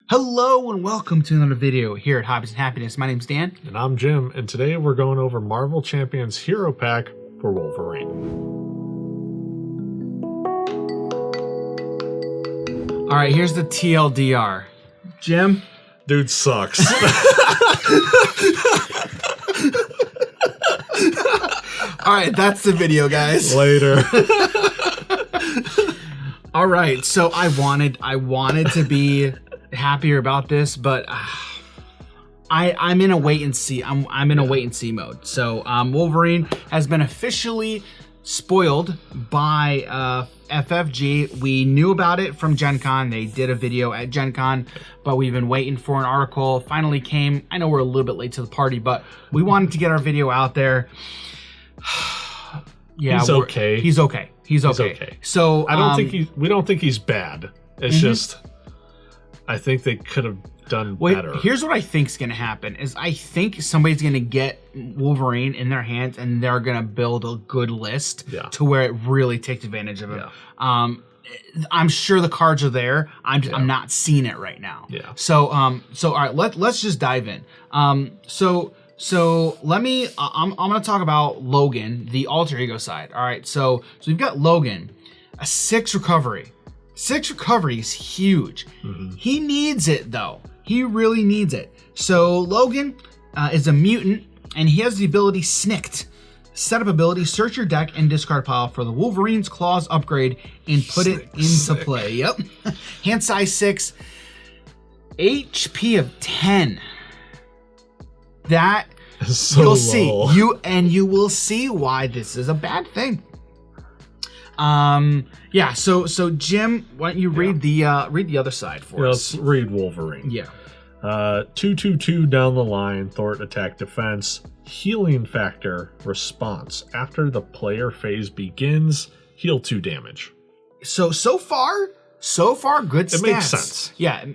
Hello and welcome to another video here at Hobbies and Happiness. My name's Dan. And I'm Jim, and today we're going over Marvel Champions Hero Pack for Wolverine. Alright, here's the TLDR. Jim? Dude sucks. Alright, that's the video, guys. Later. Alright, so I wanted to be happier about this, but I'm in a wait and see. I'm in a wait and see mode. So Wolverine has been officially spoiled by FFG. We knew about it from Gen Con. They did a video at Gen Con, but we've been waiting for an article. Finally came. I know we're a little bit late to the party, but we wanted to get our video out there. Yeah, he's okay. He's okay. He's okay. So I don't think we don't think he's bad. It's just I think they could have done better. Here's what I think's gonna happen: is I think somebody's gonna get Wolverine in their hands, and they're gonna build a good list to where it really takes advantage of him. Yeah. I'm sure the cards are there. I'm not seeing it right now. Yeah. So all right, let's just dive in. So let me. I'm gonna talk about Logan, the alter ego side. All right. So we've got Logan, a 6 recovery. 6 recovery is huge. He needs it though. He really needs it. So Logan is a mutant, and he has the ability Snicked. Setup ability: search your deck and discard pile for the Wolverine's Claws upgrade and put it into play. Yep. Hand size 6, HP of 10. That so you'll low. see. You will see why this is a bad thing. Yeah, so Jim, why don't you read the other side for us? Let's read Wolverine. Yeah. 2/2/2 down the line, thwart attack defense, healing factor response. After the player phase begins, heal 2 damage. So far good stats. It makes sense. Yeah,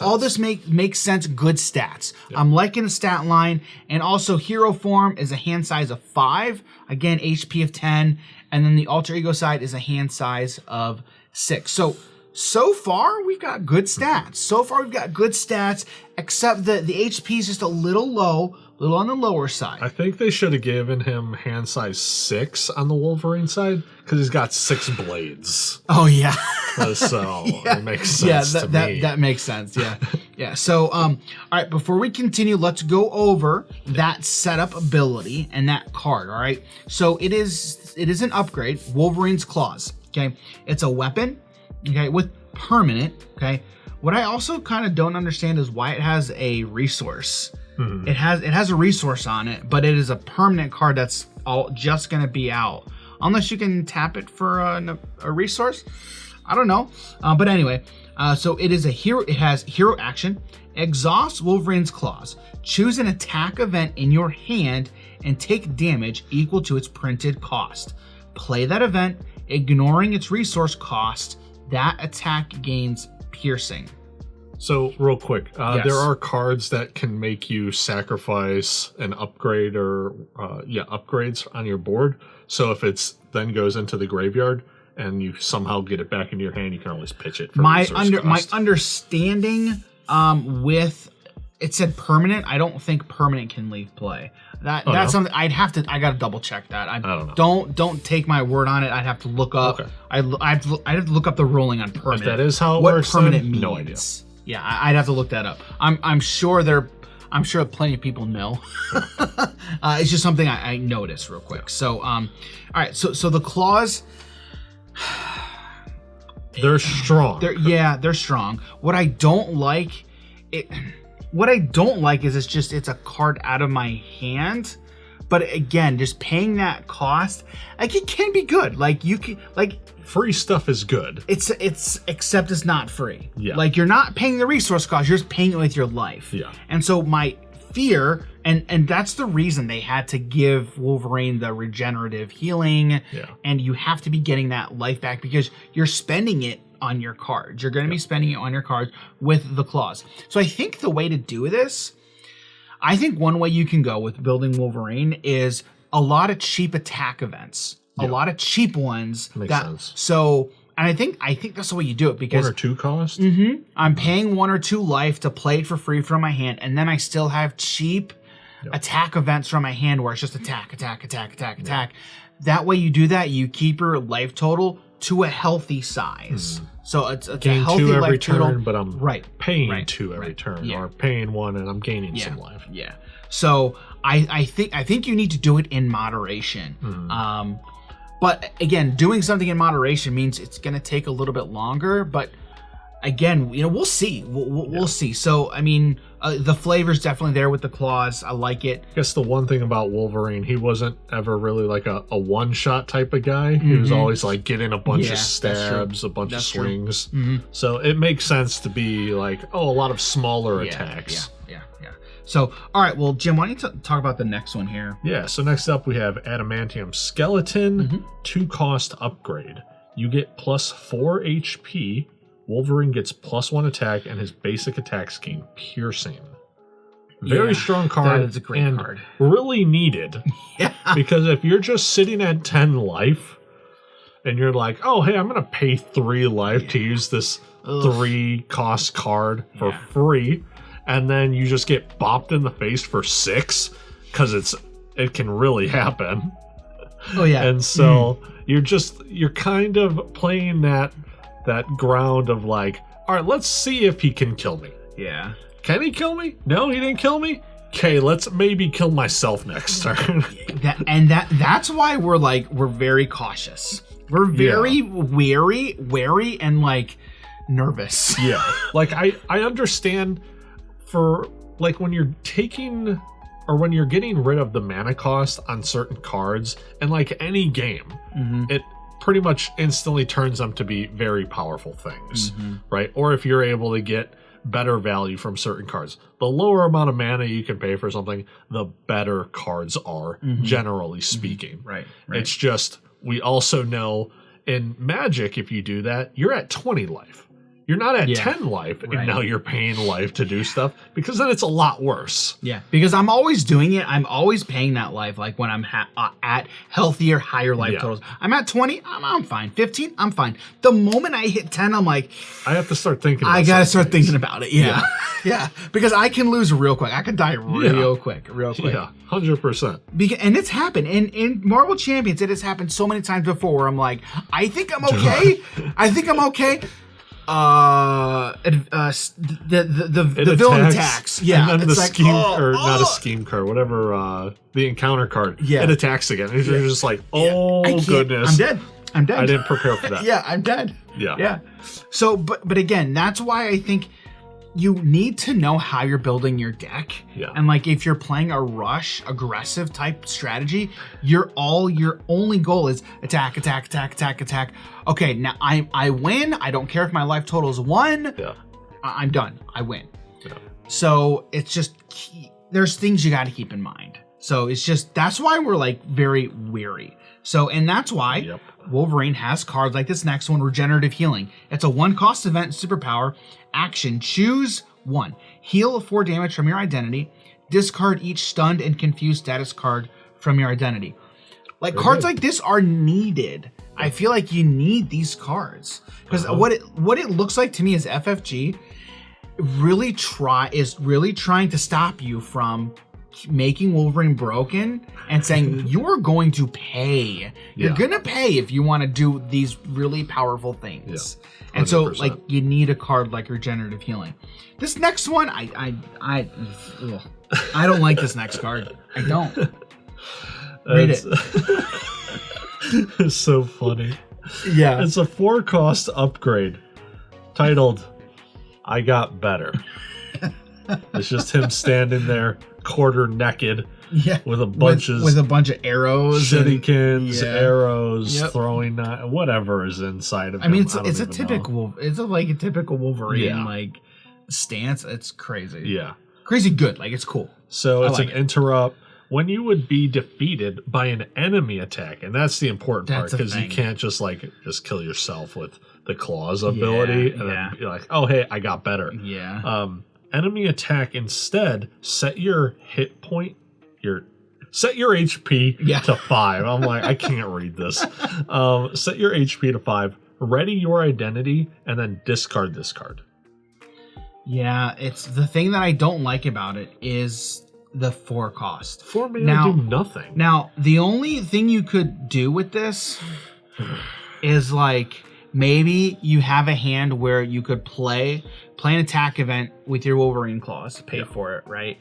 all this makes sense, good stats. Yep. I'm liking the stat line, and also hero form is a hand size of 5, again HP of 10, and then the alter ego side is a hand size of 6. So far we've got good stats. Except that the HP is just a little low, a little on the lower side. I think they should have given him hand size 6 on the Wolverine side, because he's got 6 blades. Oh yeah. So it makes sense to me. That makes sense. Yeah. Yeah. So all right, before we continue, let's go over that setup ability and that card. All right. So it is an upgrade, Wolverine's Claws. Okay. It's a weapon, okay, with permanent. Okay. What I also kind of don't understand is why it has a resource. It has a resource on it, but it is a permanent card that's just gonna be out unless you can tap it for a resource. I don't know, but anyway, so it is a hero. It has hero action. Exhaust Wolverine's Claws. Choose an attack event in your hand and take damage equal to its printed cost. Play that event, ignoring its resource cost. That attack gains piercing. So real quick, there are cards that can make you sacrifice an upgrade or upgrades on your board. So if it's then goes into the graveyard and you somehow get it back into your hand, you can always pitch it for my understanding with it said permanent. I don't think permanent can leave play. That's something I gotta double check that. I don't know. Don't take my word on it. I'd have to look up. Okay. I'd have to look up the ruling on permanent. If that is how it what works, permanent then, means. No idea. Yeah, I'd have to look that up. I'm sure plenty of people know. It's just something I noticed real quick. So all right, so the claws, they're strong. They're strong. What I don't like is it's a card out of my hand. But again, just paying that cost, like it can be good. Like you can free stuff is good. It's except it's not free. Yeah. Like you're not paying the resource cost, you're just paying it with your life. Yeah. And so my fear, and that's the reason they had to give Wolverine the regenerative healing. Yeah. And you have to be getting that life back because you're spending it on your cards. You're going to be spending it on your cards with the claws. So I think the way to do this, I think one way you can go with building Wolverine is a lot of cheap attack events. A lot of cheap ones. Makes sense. So And I think that's the way you do it, because 1 or 2 cost. I'm paying 1 or 2 life to play it for free from my hand, and then I still have cheap attack events from my hand where it's just attack. That way you do that, you keep your life total to a healthy size. So it's a healthy 2 every life turn, total. but I'm paying 2 every turn, or paying 1 and I'm gaining some life. Yeah. So I think you need to do it in moderation. But again, doing something in moderation means it's going to take a little bit longer. But again, we'll see. We'll see. So I mean, the flavor's definitely there with the claws. I like it. I guess the one thing about Wolverine, he wasn't ever really like a one-shot type of guy. He was always like getting a bunch of stabs, a bunch of swings. So it makes sense to be like, a lot of smaller attacks. Yeah. So, all right, well, Jim, why don't you talk about the next one here? Yeah, so next up we have Adamantium Skeleton, 2 cost upgrade. You get plus 4 HP. Wolverine gets plus 1 attack, and his basic attacks gain piercing. Very strong card. That is a great card. Really needed. Because if you're just sitting at 10 life, and you're like, oh, hey, I'm going to pay 3 life to use this 3 cost card for free, and then you just get bopped in the face for 6, because it can really happen. And so you're kind of playing that ground of like, all right, let's see if he can kill me. Can he kill me? No, he didn't kill me. Okay, let's maybe kill myself next turn. That's why we're very cautious. We're very wary and like nervous. Like I understand for like when you're taking or when you're getting rid of the mana cost on certain cards, and like any game, it pretty much instantly turns them to be very powerful things, right? Or if you're able to get better value from certain cards, the lower amount of mana you can pay for something, the better cards are, generally speaking. Right. It's just, we also know in Magic, if you do that, you're at 20 life. You're not at 10 life, and now you're paying life to do stuff, because then it's a lot worse. Because I'm always doing it. I'm always paying that life, like when I'm at healthier, higher life totals. I'm at 20, I'm fine. 15, I'm fine. The moment I hit 10, I'm like, I have to start thinking about it. I got to start thinking about it. Because I can lose real quick. I could die real quick. Yeah, 100%. And it's happened. In Marvel Champions, it has happened so many times before where I'm like, I think I'm okay. The villain attacks. And then the scheme, not a scheme card, whatever, the encounter card. It attacks again. And you're just like, goodness. I'm dead. I didn't prepare for that. I'm dead. Yeah. So, but again, that's why I think you need to know how you're building your deck. And like if you're playing a rush, aggressive type strategy, your only goal is attack. Okay, now I win. I don't care if my life total is 1. I'm done. I win. So it's just there's things you got to keep in mind. So it's just that's why we're like very weary. So and that's why Wolverine has cards like this next one, Regenerative Healing. It's a 1 cost event superpower. Action, choose 1. Heal 4 damage from your identity. Discard each stunned and confused status card from your identity. Like cards like this are needed. I feel like you need these cards. Because what it looks like to me is FFG is really trying to stop you from making Wolverine broken and saying you're going to pay. You're gonna pay if you want to do these really powerful things. And so like you need a card like Regenerative Healing. This next one, I don't like this next card. I don't. Read it. It's so funny. Yeah. It's a 4 cost upgrade titled I Got Better. It's just him standing there quarter naked with a bunch of arrows, shurikens, arrows, throwing whatever is inside of him. I mean, it's a typical Wolverine like stance. It's crazy. Crazy good. Like it's cool. So it's an interrupt when you would be defeated by an enemy attack, and that's the important part because you can't just kill yourself with the claws ability and then be like, oh hey, I got better. Enemy attack instead, set your hit point, set your HP to 5. I'm like, I can't read this. Set your HP to 5. ready your identity, and then discard this card. Yeah, it's the thing that I don't like about it is the 4 cost. 4 mana do nothing. Now, the only thing you could do with this is like maybe you have a hand where you could play an attack event with your Wolverine claws, pay for it, right?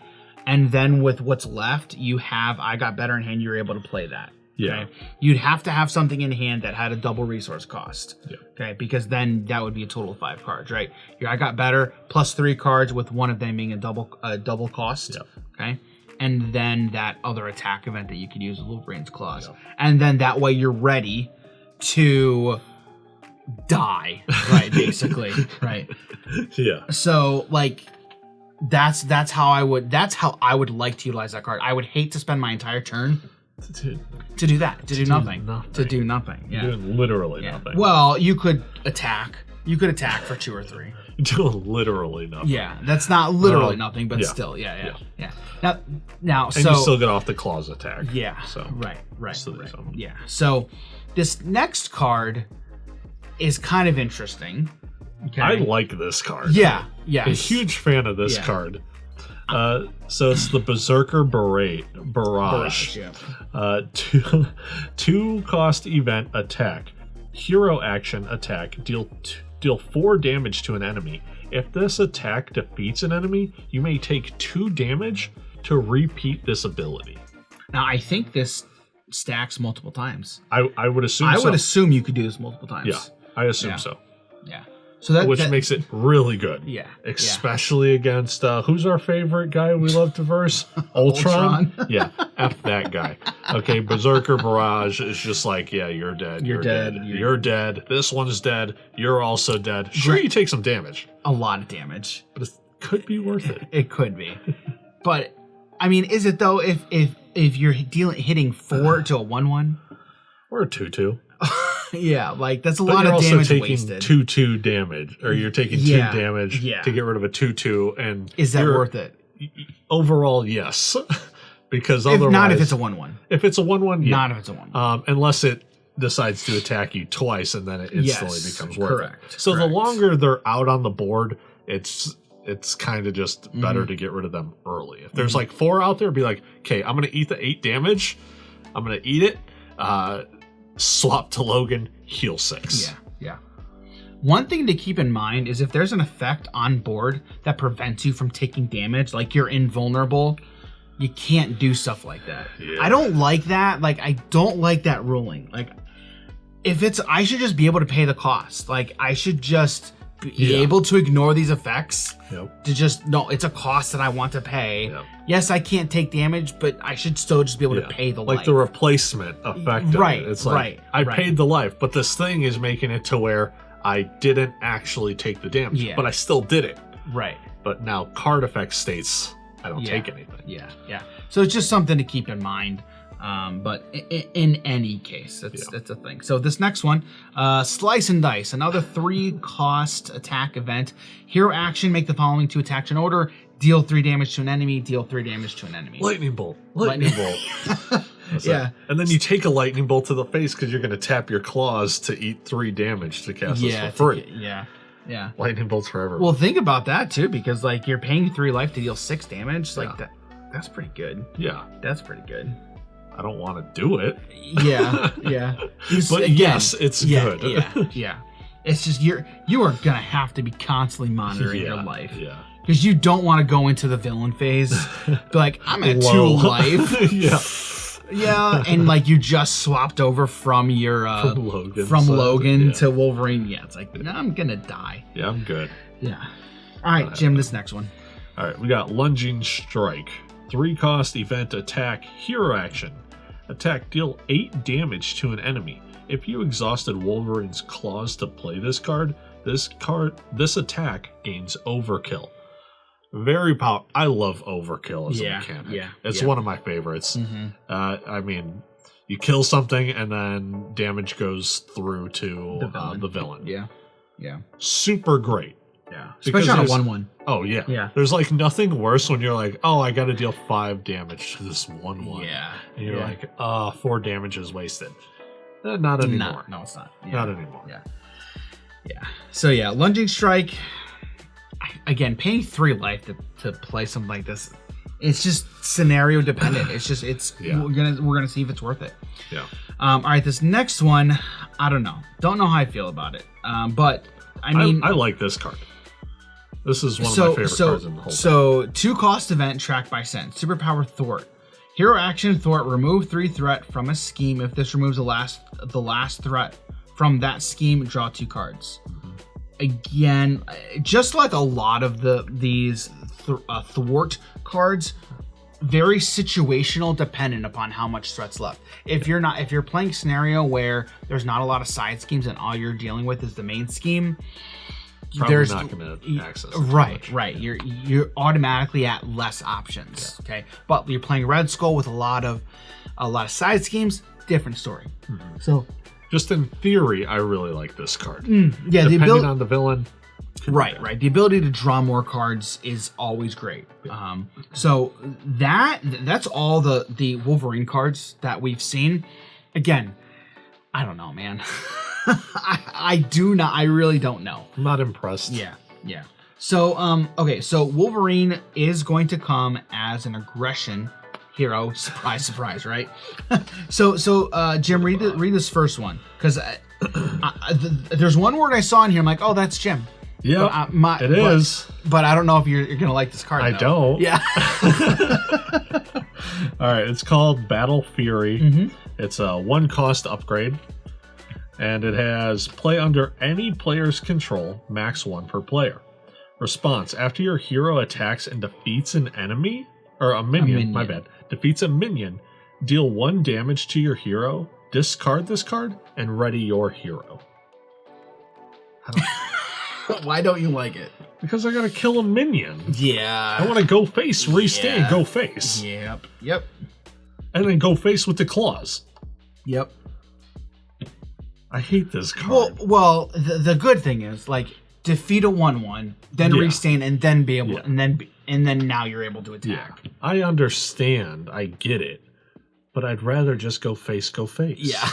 And then with what's left, you have I got better in hand, you're able to play that. Yeah. Okay? You'd have to have something in hand that had a double resource cost. Yeah. Okay, because then that would be a total of 5 cards, right? Your I got better plus 3 cards with one of them being a double cost. Yeah. Okay. And then that other attack event that you could use with Wolverine's claws. Yeah. And then that way you're ready to die, right? Basically, right? Yeah. So like that's how I would like to utilize that card. I would hate to spend my entire turn to do that, to do nothing. To do nothing. Yeah. You're doing literally nothing. Well, you could attack. You could attack for 2 or 3. You're doing literally nothing. Yeah, that's not literally nothing, but still, yeah. Now, and so you still get off the claws attack. Yeah. So right. Something. Yeah. So this next card is kind of interesting. Okay. I like this card. Yeah. A huge fan of this card. So it's the Berserker Barrage. Yeah. 2 cost event attack. Hero action attack. Deal 4 damage to an enemy. If this attack defeats an enemy, you may take 2 damage to repeat this ability. Now, I think this stacks multiple times. I would assume I would assume you could do this multiple times. Yeah, I assume so. Yeah. So that makes it really good. Yeah. Especially against who's our favorite guy we love to verse? Ultron. Yeah. F that guy. Okay, Berserker Barrage is just like, yeah, you're dead. You're dead. You're dead. This one's dead. You're also dead. Sure, you take some damage. A lot of damage. But it could be worth it. It could be. But I mean, is it though if you're hitting 4 to a 1/1? Or a 2/2. Yeah, like that's a lot of damage wasted. You're also taking 2/2 damage, or you're taking 2 damage to get rid of a 2/2, and is that worth it? Overall, yes, because otherwise, not if it's a 1/1. If it's a 1/1, yeah. Not if it's a 1/1. Unless it decides to attack you twice, and then it instantly becomes worth it. So correct. The longer they're out on the board, it's kind of just better to get rid of them early. If there's like 4 out there, be like, okay, I'm gonna eat the 8 damage. I'm gonna eat it. Swap to Logan, heal 6. Yeah. One thing to keep in mind is if there's an effect on board that prevents you from taking damage, like you're invulnerable, you can't do stuff like that. Yeah. I don't like that. Like, I don't like that ruling. Like, I should just be able to pay the cost. Like, I should just be able to ignore these effects. Yep. To just, no, it's a cost that I want to pay. Yep. Yes, I can't take damage, but I should still just be able to pay the life. Like the replacement effect of it. It's like, I paid the life, but this thing is making it to where I didn't actually take the damage, but I still did it. Right. But now card effect states I don't take anything. Yeah. So it's just something to keep in mind. But in any case, that's a thing. So this next one, Slice and Dice, another 3 cost attack event. Hero action, make the following 2 attacks in order. Deal 3 damage to an enemy, deal 3 damage to an enemy. Lightning bolt. Yeah. And then you take a lightning bolt to the face because you're going to tap your claws to eat 3 damage to cast this for free. Yeah. Lightning bolts forever. Well, think about that too, because like you're paying 3 life to deal 6 damage. Like that's pretty good. Yeah. That's pretty good. I don't want to do it. Yeah. But again, yes, it's good. Yeah. It's just you are gonna have to be constantly monitoring your life. Yeah. Because you don't want to go into the villain phase. Be like, I'm at 2 life. Yeah, and like you just swapped over from your from Logan to Wolverine. Yeah, it's like, no, I'm gonna die. Yeah, I'm good. Yeah. All right, Jim, this next one. All right, we got Lunging Strike. 3 cost event attack, hero action. Attack, deal 8 damage to an enemy. If you exhausted Wolverine's claws to play this card, this attack gains overkill. Very powerful. I love overkill as a mechanic. Yeah, it's one of my favorites. I mean, you kill something and then damage goes through to the villain. Yeah. Super great. Yeah. Especially on a 1/1. Oh, yeah. Yeah. There's like nothing worse when you're like, oh, I got to deal 5 damage to this 1/1. Yeah. And you're like, 4 damage is wasted. Not anymore. No, it's not. Not anymore. Yeah. Yeah. So yeah, Lunging Strike. Again, paying 3 life to play something like this, it's just scenario dependent. We're gonna see if it's worth it. Yeah. All right, this next one, I don't know how I feel about it. But I mean, I like this card. This is one of my favorite cards in the whole. So 2 cost event tracked by sense. Superpower Thwart. Hero action Thwart. Remove 3 threat from a scheme. If this removes the last threat from that scheme, draw 2 cards. Again, just like a lot of these Thwart cards, very situational, dependent upon how much threats left. If you're playing a scenario where there's not a lot of side schemes and all you're dealing with is the main scheme, there's not going to access it. Right. You're automatically at less options. Yeah. Okay, but you're playing Red Skull with a lot of side schemes. Different story. So. Just in theory, I really like this card. Yeah, depending on the villain. Right. The ability to draw more cards is always great. Yeah. So that's all the Wolverine cards that we've seen. Again, I don't know, man. I really don't know. I'm not impressed. Yeah. So okay, so Wolverine is going to come as an aggression hero. Surprise, right? So Jim, read this first one, because there's one word I saw in here. I'm like, oh, that's Jim. Yeah, it is. But I don't know if you're gonna like this card. I don't. Yeah. All right, it's called Battle Fury. It's a 1 cost upgrade, and it has play under any player's control, max 1 per player. Response: after your hero attacks and defeats an enemy. Or a minion, my bad. Defeats a minion, deal 1 damage to your hero, discard this card, and ready your hero. Why don't you like it? Because I gotta kill a minion. Yeah. I want to go face, restand, go face. Yep. And then go face with the claws. Yep. I hate this card. Well, the good thing is, like, defeat a 1/1, then restand, and then be able, and then now you're able to attack. Yeah. I understand. I get it. But I'd rather just go face. Yeah.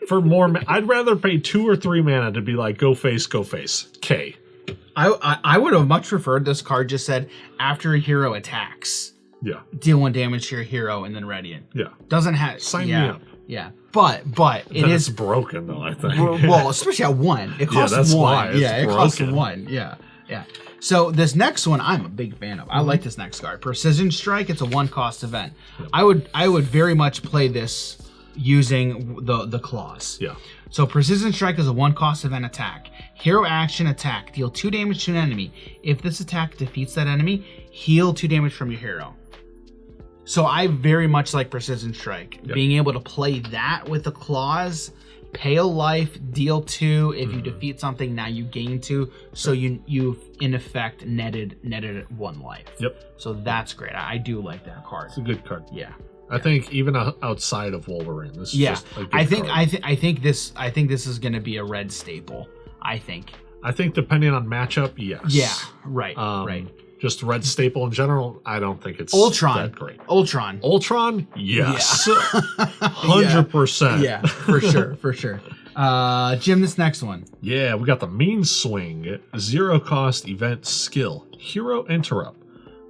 For more, I'd rather pay 2 or 3 mana to be like, go face. K. I would have much preferred this card just said, after a hero attacks, deal 1 damage to your hero and then ready it. Yeah. Doesn't have... Sign me up. Yeah. But it is broken, though, I think. Well, especially at 1. It costs 1. That's why it's it costs 1. Yeah. So this next one, I'm a big fan of. I like this next card. Precision Strike. It's a 1 cost event. Yep. I would very much play this using the claws. Yeah. So Precision Strike is a 1 cost event attack. Hero action attack. Deal 2 damage to an enemy. If this attack defeats that enemy, heal 2 damage from your hero. So I very much like Precision Strike. Yep. Being able to play that with the claws, pay a life, deal 2. If you defeat something, now you gain 2. So you've in effect netted 1 life. Yep. So that's great. I do like that card. It's a good card. Yeah. I think even outside of Wolverine, this is just a good card. I think this is going to be a red staple. I think depending on matchup, yes. Yeah. Right. Right. Just red staple in general, I don't think it's Ultron. that great. Ultron, yes. 100%. Yeah, for sure. Jim, this next one. Yeah, we got the Mean Swing. 0 cost event skill. Hero Interrupt.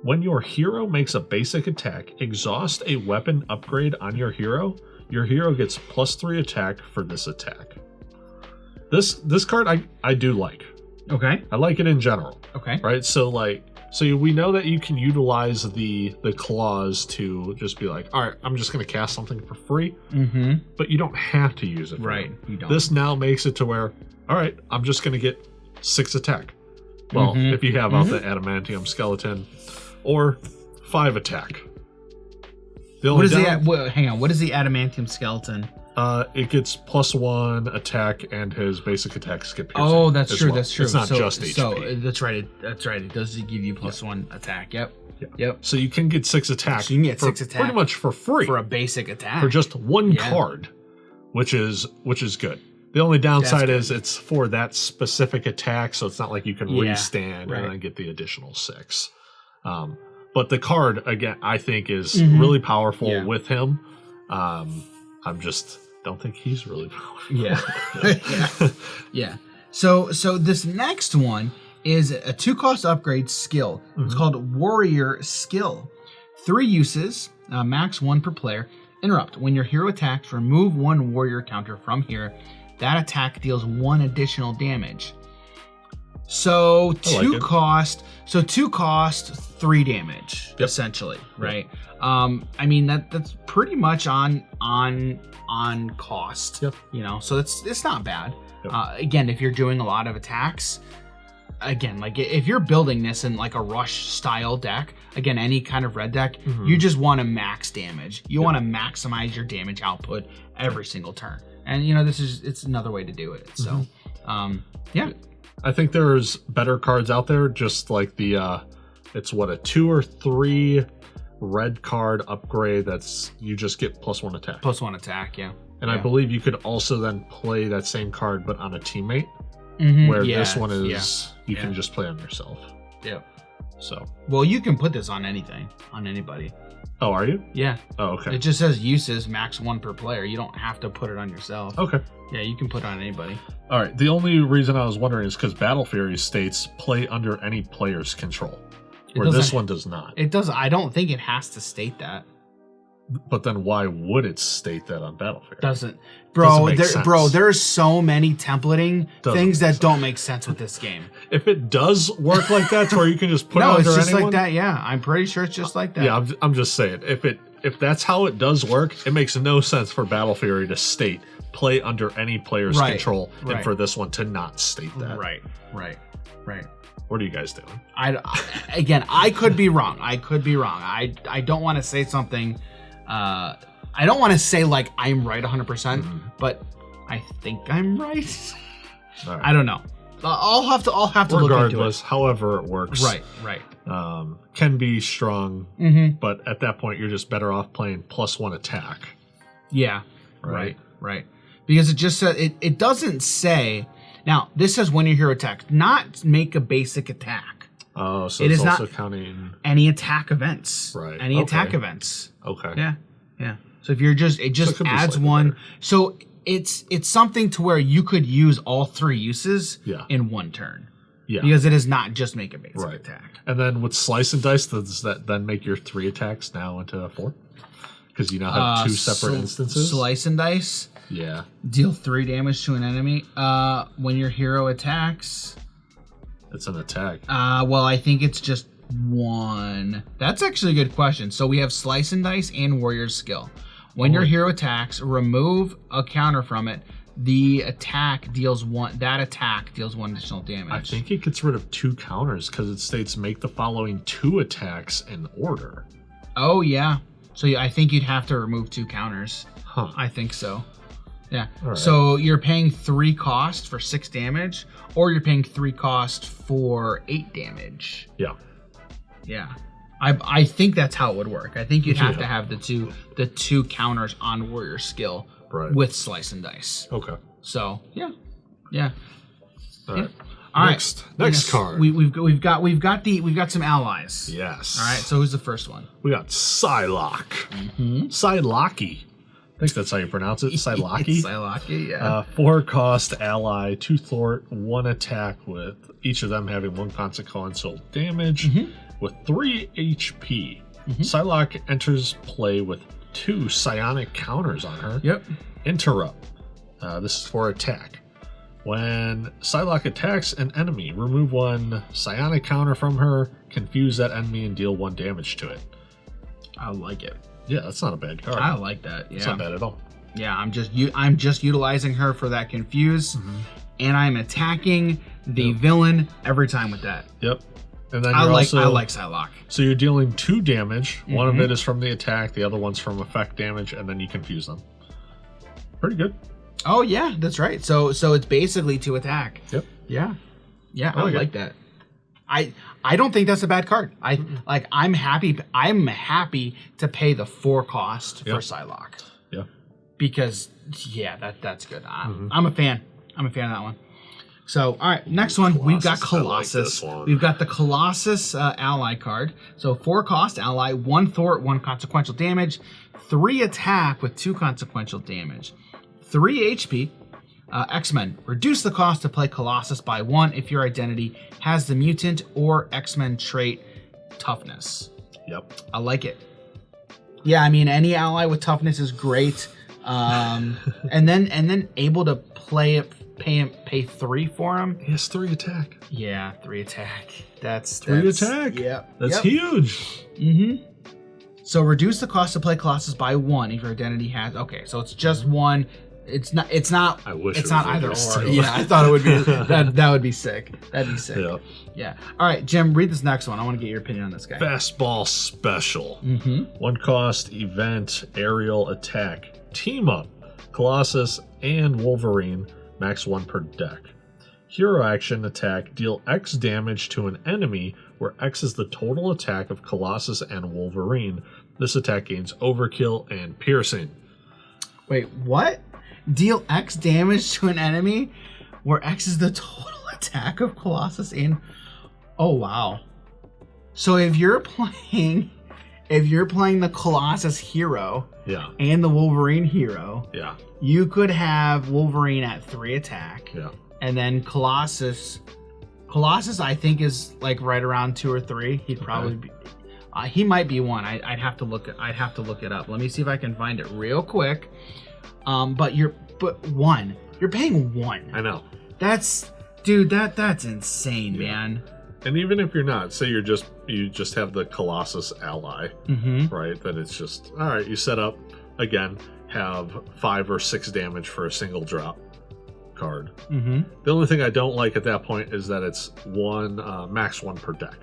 When your hero makes a basic attack, exhaust a weapon upgrade on your hero. Your hero gets +3 attack for this attack. This card I do like. Okay. I like it in general. Okay. Right? So we know that you can utilize the claws to just be like, all right, I'm just going to cast something for free. Mm-hmm. But you don't have to use it for right. You don't. This now makes it to where, all right, I'm just going to get 6 attack. Well, if you have out the Adamantium Skeleton, or 5 attack. What is hang on, what is the Adamantium Skeleton? It gets +1 attack and his basic attack skip. Oh, that's true. Well. That's true. It's not just HP. So that's right. It does give you +1 attack. Yep. So you can get 6 attack. So you can get 6 attack pretty much for free for a basic attack for just 1 card, which is good. The only downside is it's for that specific attack, so it's not like you can restand and then get the additional 6. But the card again, I think, is really powerful with him. I'm just don't think he's really powerful. Yeah. So this next one is a 2-cost upgrade skill. It's called Warrior Skill. 3 uses, max 1 per player. Interrupt. When your hero attacks, remove 1 warrior counter from here. That attack deals 1 additional damage. So 2 cost, 3 damage, essentially, right? I mean that's pretty much on cost. You know, so it's not bad. Again, if you're doing a lot of attacks, again, like if you're building this in like a rush style deck, again, any kind of red deck, you just want to max damage. You want to maximize your damage output every single turn. And you know, it's another way to do it. So, yeah. I think there's better cards out there, just like the it's what, a 2 or 3 red card upgrade that's you just get +1 attack. +1 attack, yeah. And I believe you could also then play that same card but on a teammate. Where this one is you can just play on yourself. Yep. So, well, you can put this on anything, on anybody. Oh, are you? Yeah. Oh, okay. It just says uses max 1 per player. You don't have to put it on yourself. Okay. Yeah, you can put it on anybody. All right. The only reason I was wondering is because Battle Fury states play under any player's control, where this one does not. It does. I don't think it has to state that. But then why would it state that on Battle Fury? Doesn't. Bro, there's so many templating things that don't make sense with this game. If it does work like that, to where you can just put it under it's just anyone? like that. Yeah, I'm pretty sure it's just like that. Yeah, I'm just saying. If that's how it does work, it makes no sense for Battle Fury to state play under any player's control, and for this one to not state that. Right. What are you guys doing? I could be wrong. I don't want to say something. I don't want to say like I'm right 100%, but I think I'm right. Right. I don't know. I'll have to look into it. Regardless, however it works. Right. Can be strong, but at that point you're just better off playing +1 attack. Yeah. Right. Because it just said it doesn't say. Now this says when your hero attacks, not make a basic attack. Oh, so it's also counting any attack events. Right. Any attack events. Okay. Yeah. So if you're it just adds 1. Better. So it's something to where you could use all 3 uses in 1 turn. Yeah. Because it is not just make a basic attack. And then with Slice and Dice, does that then make your 3 attacks now into 4? Because you now have 2 separate instances. Slice and Dice. Yeah. Deal 3 damage to an enemy. When your hero attacks. It's an attack. Well, I think it's just 1. That's actually a good question. So we have Slice and Dice and Warrior Skill. When your hero attacks, remove a counter from it. The attack deals 1. That attack deals 1 additional damage. I think it gets rid of 2 counters because it states make the following 2 attacks in order. Oh yeah. So I think you'd have to remove 2 counters. Huh. I think so. Yeah. Right. So you're paying 3 cost for 6 damage, or you're paying 3 cost for 8 damage. Yeah. Yeah. I think that's how it would work. I think you'd have to have the two counters on Warrior Skill with Slice and Dice. Okay. So yeah. All right. All next card. We've got some allies. Yes. All right. So who's the first one? We got Psylocke. Psylocke. I think that's how you pronounce it. Psylocke. Psylocke, yeah. 4 cost ally, 2 thwart, 1 attack, with each of them having 1 consequential damage with 3 HP. Psylocke enters play with 2 psionic counters on her. Yep. Interrupt. This is for attack. When Psylocke attacks an enemy, remove 1 psionic counter from her, confuse that enemy, and deal 1 damage to it. I like it. Yeah, that's not a bad card. I like that. Yeah, it's not bad at all. Yeah, I'm just utilizing her for that confuse, and I'm attacking the villain every time with that. Yep. And then I like Psylocke. So you're dealing 2 damage. One of it is from the attack, the other one's from effect damage, and then you confuse them. Pretty good. Oh yeah, that's right. So it's basically 2 attack. Yep. Yeah. I like that. I don't think that's a bad card. I'm happy to pay the 4 cost for Psylocke. Yeah. Because that's good. I'm a fan. I'm a fan of that one. So all right, next one we've got Colossus. We've got the Colossus ally card. So 4 cost ally, 1 thwart, 1 consequential damage, 3 attack with 2 consequential damage, 3 HP. X-Men. Reduce the cost to play Colossus by 1 if your identity has the mutant or X-Men trait Toughness. Yep. I like it. Yeah, I mean, any ally with Toughness is great. And then able to pay 3 for him. He has 3 attack. Yeah, 3 attack. That's 3 attack. Yeah. That's huge. Mm-hmm. So reduce the cost to play Colossus by 1 if your identity has. Okay, so it's just 1. It's not. I wish it's it not was either or. too. Yeah, I thought it would be. that would be sick. That'd be sick. Yeah. Yeah. All right, Jim. Read this next one. I want to get your opinion on this guy. Fastball Special. Mm-hmm. 1 cost event aerial attack. Team up. Colossus and Wolverine. Max 1 per deck. Hero action attack. Deal X damage to an enemy where X is the total attack of Colossus and Wolverine. This attack gains overkill and piercing. Wait, what? Deal X damage to an enemy where X is the total attack of Colossus and... Oh, wow. So if you're playing the Colossus hero and the Wolverine hero, you could have Wolverine at 3 attack. Yeah. And then Colossus I think is like right around 2 or 3. He'd probably be... he might be 1. I'd have to look it up. Let me see if I can find it real quick. But 1. You're paying 1. I know. That's insane, man. And even if you're not, say you just have the Colossus ally, right? Then it's just all right. You set up again, have 5 or 6 damage for a single drop card. The only thing I don't like at that point is that it's 1 max 1 per deck.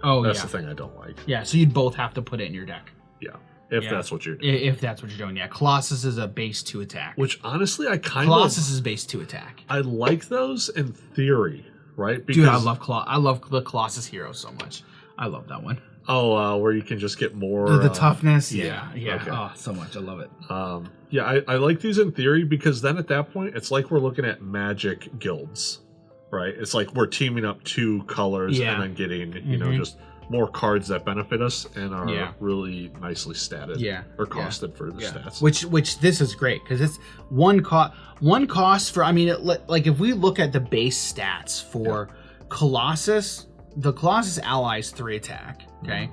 Oh, that's the thing I don't like. Yeah, so you'd both have to put it in your deck. Yeah. If that's what you're doing. If that's what you're doing, yeah. Colossus is a base 2 attack. Which honestly, Colossus is base 2 attack. I like those in theory, right? Because, dude, I love the Colossus hero so much. I love that one. Oh, where you can just get more the toughness. Yeah. Okay. Oh, so much. I love it. I like these in theory because then at that point, it's like we're looking at Magic guilds, right? It's like we're teaming up 2 colors and then getting just more cards that benefit us and are really nicely statted or costed for the stats. Which this is great because it's one cost for, I mean, like if we look at the base stats for Colossus, the Colossus ally is 3 attack, okay?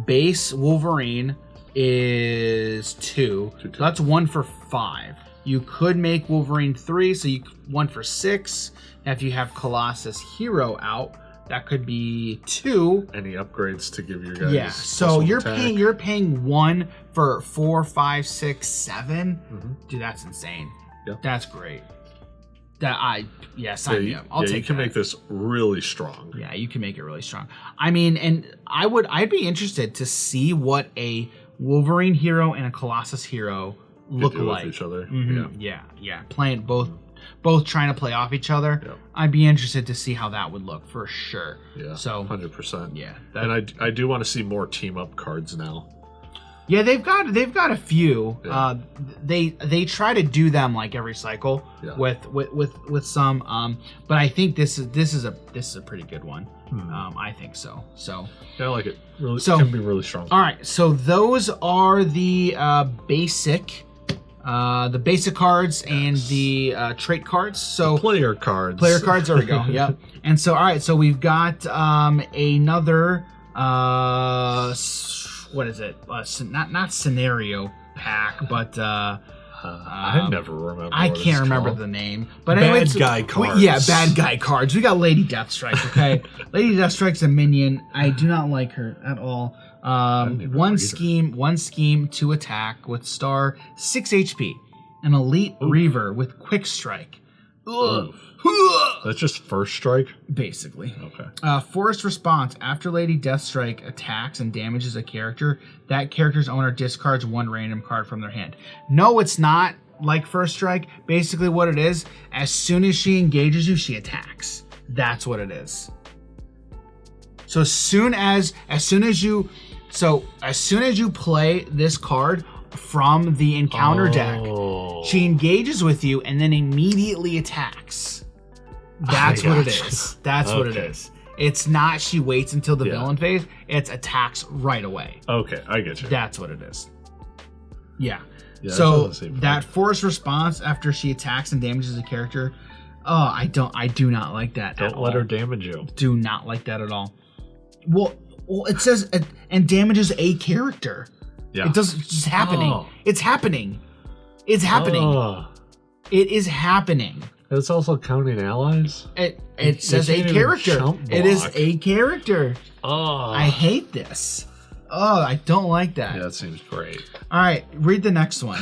Base Wolverine is 2. So that's 1 for 5. You could make Wolverine 3, so 1 for 6. If you have Colossus hero out, that could be 2. Any upgrades to give your guys? Yeah. So you're paying 1 for 4, 5, 6, 7. Dude, that's insane. Yeah. That's great. Sign me up. I'll take that. You can make this really strong. Yeah, you can make it really strong. I mean, and I'd be interested to see what a Wolverine hero and a Colossus hero look like with each other. Yeah. Playing both trying to play off each other. Yep. I'd be interested to see how that would look for sure. Yeah. So 100%. Yeah. And I do want to see more team up cards now. Yeah, they've got a few. Yeah. They try to do them like every cycle with some. But I think this is a pretty good one. I think so. So yeah, I like it. Really, it can be really strong. All right, so those are the basic cards and the trait cards. So player cards. There we go. Yep. And so all right, so we've got another. What is it? Not scenario pack, but I never remember. I can't remember the name. But bad guy cards. Bad guy cards. We got Lady Deathstrike. Okay, Lady Deathstrike's a minion. I do not like her at all. One scheme, 2 attack with star, 6 HP. An elite Reaver with quick strike. Ugh. That's just first strike? Basically. Okay. Forced response. After Lady Deathstrike attacks and damages a character, that character's owner discards 1 random card from their hand. No, it's not like first strike. Basically what it is, as soon as she engages you, she attacks. That's what it is. So as soon as you play this card from the encounter deck, she engages with you and then immediately attacks. That's what it is. That's what it is. It's not she waits until the villain phase. It's attacks right away. Okay, I get you. That's what it is. Yeah. Yeah, so that forced response after she attacks and damages a character, I do not like that. Don't let her damage you. Do not like that at all. Well, it says and damages a character. Yeah. It's just happening. It's happening. It's happening. It is happening. It's also counting allies. It says a character. It is a character. I hate this. I don't like that. Yeah, that seems great. All right, read the next one.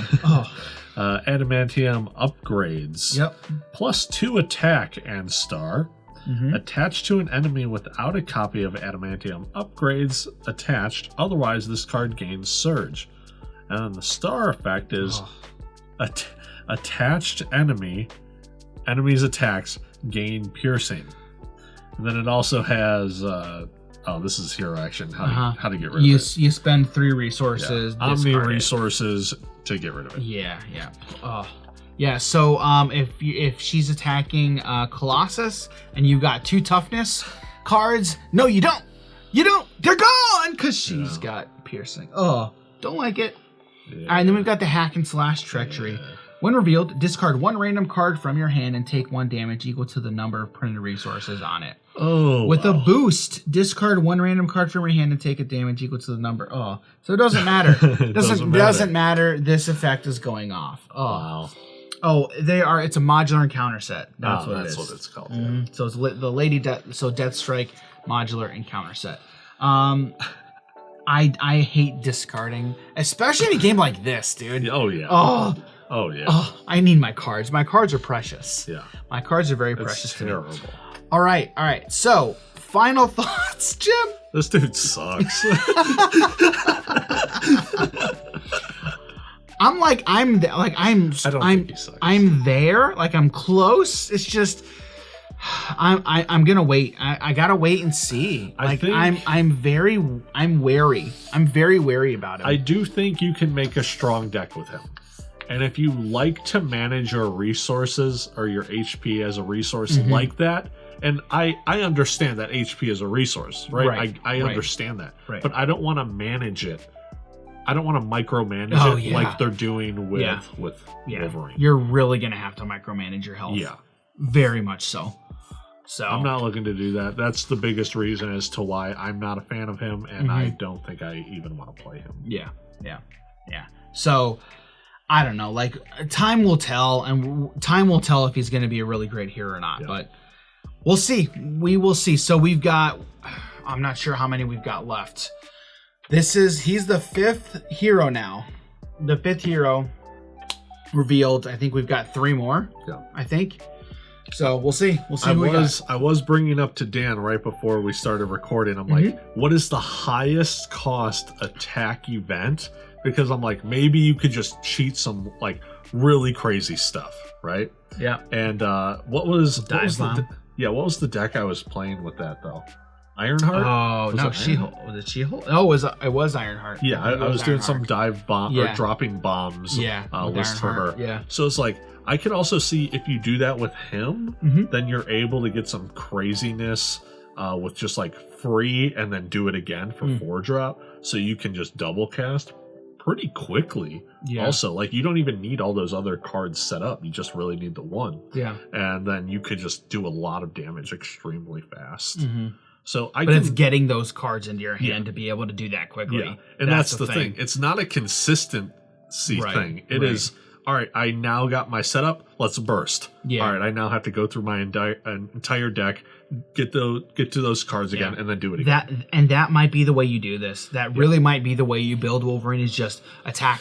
Adamantium Upgrades. Yep. +2 attack and star. Attached to an enemy without a copy of Adamantium Upgrades attached. Otherwise, this card gains Surge. And then the star effect is attached enemies' attacks gain Piercing. And then it also has this is hero action. How to get rid of it. You spend 3 resources. Yeah. Omni resources to get rid of it. Yeah. Yeah, so if she's attacking Colossus and you got 2 toughness cards, no, you don't. They're gone because she's got piercing. Don't like it. Yeah. All right, and then we've got the hack and slash treachery. Yeah. When revealed, discard 1 random card from your hand and take 1 damage equal to the number of printed resources on it. With a boost, discard 1 random card from your hand and take a damage equal to the number. So it doesn't matter. doesn't matter. This effect is going off. Wow. It's a modular encounter set. That's what it's called. Yeah. So it's the Lady Deathstrike modular encounter set. I hate discarding, especially in a game like this, dude. Oh yeah. Oh yeah. I need my cards. My cards are precious. Yeah. My cards are very precious. Terrible. All right. So, final thoughts, Jim. This dude sucks. I'm there. Like I'm close. It's just I'm gonna wait. I gotta wait and see. I'm very wary. I'm very wary about him. I do think you can make a strong deck with him. And if you like to manage your resources or your HP as a resource like that, and I understand that HP is a resource, right? I understand that. Right. But I don't want to manage it. I don't want to micromanage it like they're doing with Wolverine. You're really going to have to micromanage your health. Yeah. Very much so. So I'm not looking to do that. That's the biggest reason as to why I'm not a fan of him, and I don't think I even want to play him. Yeah. So I don't know. Like, time will tell, and time will tell if he's going to be a really great hero or not. Yeah. But we'll see. We will see. So we've got, I'm not sure how many we've got left. He's the 5th hero now. The 5th hero revealed. I think we've got 3 more. Yeah. I think. So we'll see. We'll see. I was bringing up to Dan right before we started recording. I'm like, what is the highest cost attack event? Because I'm like, maybe you could just cheat some like really crazy stuff, right? Yeah. And what was the deck I was playing with that though? Ironheart? Oh no, She-Hulk. Was it She-Hulk? Oh, it was Ironheart. Yeah, I was doing some dive bomb or dropping bombs. List for her. Yeah. So it's like I could also see if you do that with him, then you're able to get some craziness with just like free and then do it again for 4-drop. So you can just double cast pretty quickly. Yeah. Also, like you don't even need all those other cards set up. You just really need the one. Yeah. And then you could just do a lot of damage extremely fast. So it's getting those cards into your hand to be able to do that quickly. Yeah. And that's the thing. It's not a consistency thing. It is, all right, I now got my setup. Let's burst. Yeah. All right, I now have to go through my entire deck, get to those cards again, and then do it again. That might be the way you do this. That really might be the way you build Wolverine is just attack,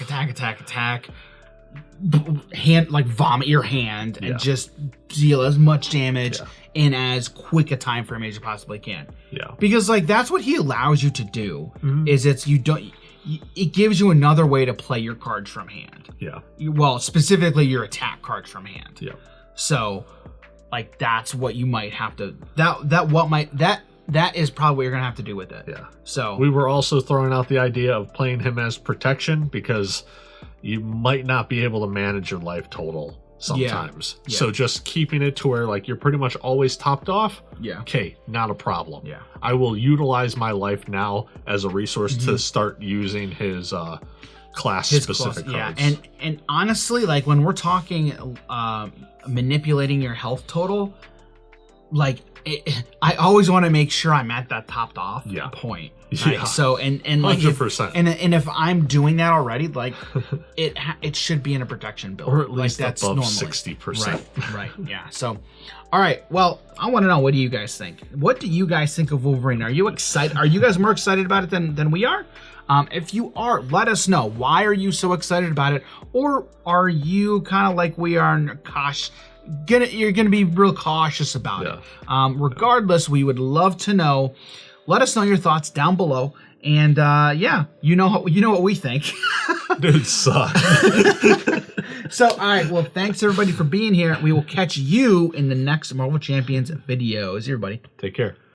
vomit your hand and just deal as much damage in as quick a time frame as you possibly can. Yeah. Because like that's what he allows you to do. It gives you another way to play your cards from hand. Yeah. Well, specifically your attack cards from hand. Yeah. So, like that's what you might have to. That is probably what you're gonna have to do with it. Yeah. So we were also throwing out the idea of playing him as protection because you might not be able to manage your life total sometimes. Yeah. So just keeping it to where like you're pretty much always topped off. Yeah. Okay, not a problem. Yeah. I will utilize my life now as a resource to start using his class specific cards. Yeah, and honestly, like when we're talking manipulating your health total, like I always want to make sure I'm at that topped off point. Right? Yeah. So and like 100%. And if I'm doing that already, like it should be in a protection build, or at least like that's above normally 60%. Right. Yeah. So, all right. Well, I want to know, what do you guys think? What do you guys think of Wolverine? Are you excited? Are you guys more excited about it than we are? If you are, let us know. Why are you so excited about it? Or are you kind of like we are, you're gonna be real cautious about it? Regardless, we would love to know. Let us know your thoughts down below. And you know what we think. Dude, suck. So, all right. Well, thanks everybody for being here. We will catch you in the next Marvel Champions videos. Everybody, take care.